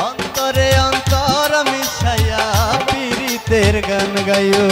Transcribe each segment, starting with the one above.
অন্তরে অন্তর মিশাইয়া পীড়িতের গান গাইও।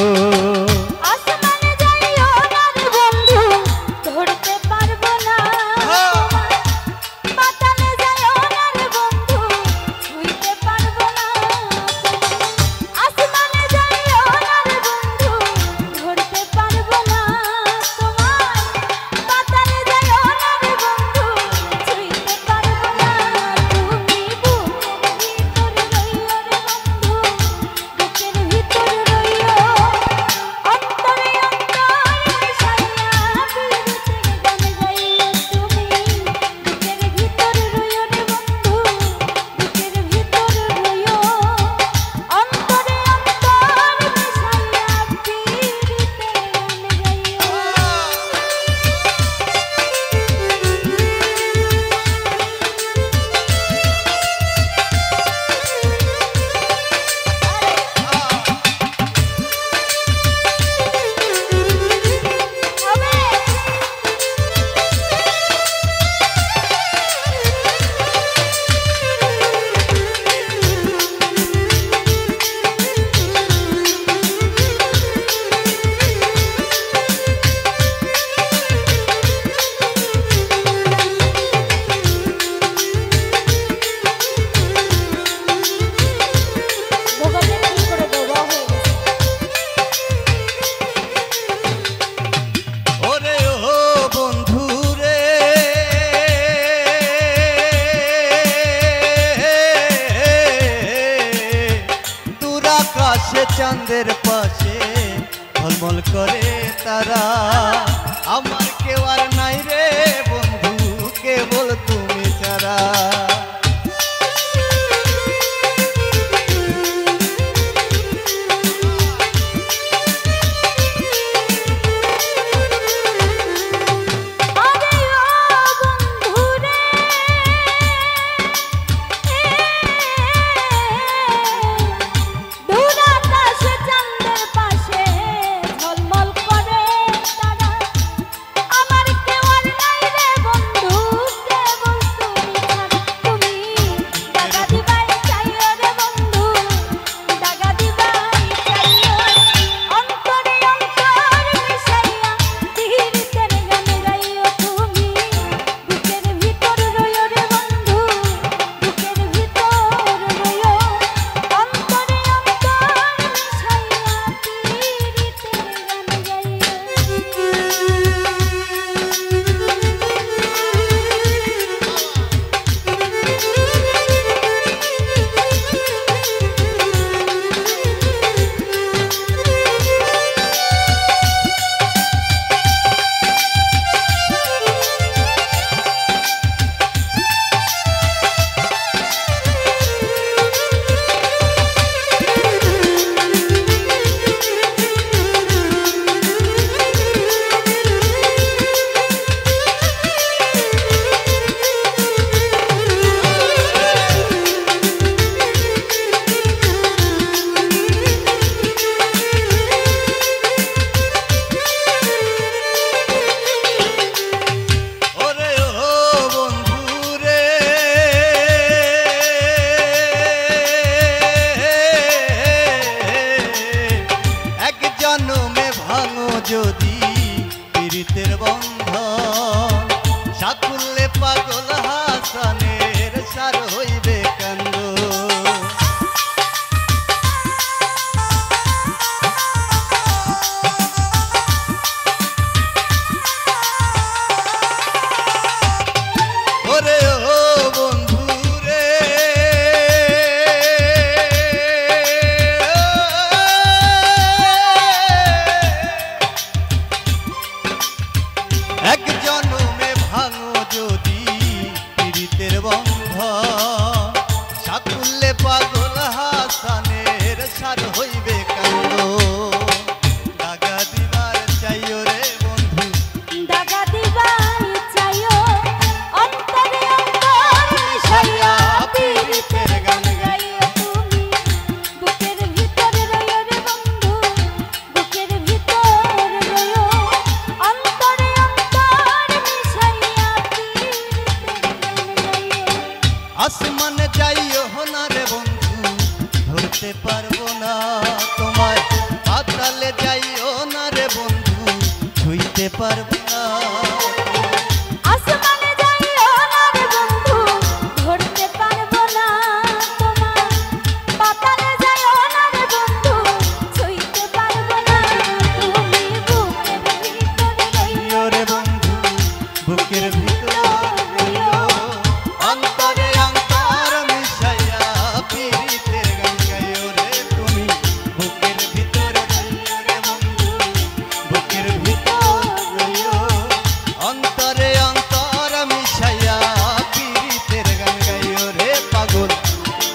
চাঁদের পাশে ঝলমল করে তারা, আমার কেউ আর নাই রে বন্ধু কেবল তুমি ছাড়া। আমার যাইও না রে বন্ধু ধরতে পারবো না তোমায়, পাতালে যাইও না রে বন্ধু ছুঁইতে পারবো না। আসমানে যাইও না রে বন্ধু ধরতে পারবো না তোমায়, পাতালে যাইও না রে বন্ধু ছুঁইতে পারবো না। তুমি বুকের ভিতরে রইও রে বন্ধু বুকের ভিতর রইও, অন্তরে অন্তর মিশাইয়া পীড়িতের গান গাইও রে তুমি বুকের ভিতর রইও রে বন্ধু বুকের ভিতর রইও, অন্তরে অন্তর মিশাইয়া পীড়িতের গান গাইও রে পাগল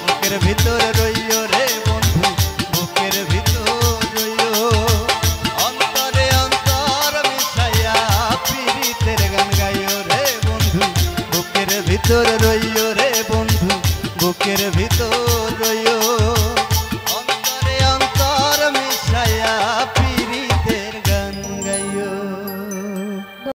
বুকের ভিতর রইও রে বন্ধু বুকের ভিতর রইও, অন্তরে অন্তর মিশাইয়া পীড়িতের গান গাইও রে বন্ধু বুকের ভিতর রইও রে বন্ধু বুকের ভিতর রইও।